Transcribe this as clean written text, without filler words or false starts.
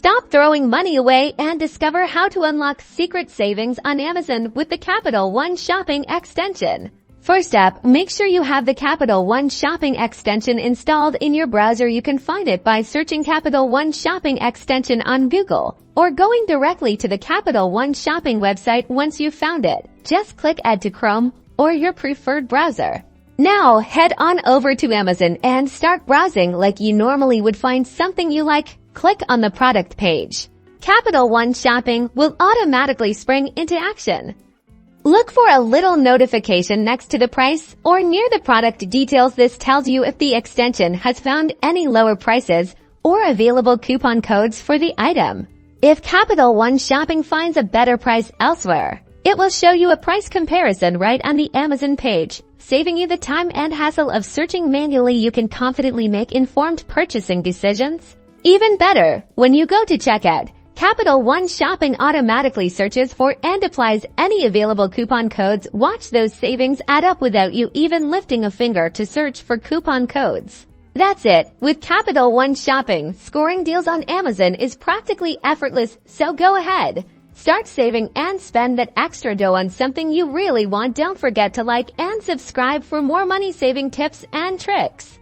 Stop throwing money away and discover how to unlock secret savings on Amazon with the Capital One Shopping extension. First up, make sure you have the Capital One Shopping extension installed in your browser. You can find it by searching Capital One Shopping extension on Google or going directly to the Capital One Shopping website. Once you've found it, just click Add to Chrome or your preferred browser. Now head on over to Amazon and start browsing like you normally would. Find something you like, click on the product page. Capital One Shopping will automatically spring into action. Look for a little notification next to the price or near the product details. This tells you if the extension has found any lower prices or available coupon codes for the item. If Capital One Shopping finds a better price elsewhere, it will show you a price comparison right on the Amazon page, saving you the time and hassle of searching manually. You can confidently make informed purchasing decisions. Even better, when you go to checkout, Capital One Shopping automatically searches for and applies any available coupon codes. Watch those savings add up without you even lifting a finger to search for coupon codes. That's it. With Capital One Shopping, scoring deals on Amazon is practically effortless, so go ahead. Start saving and spend that extra dough on something you really want. Don't forget to like and subscribe for more money-saving tips and tricks.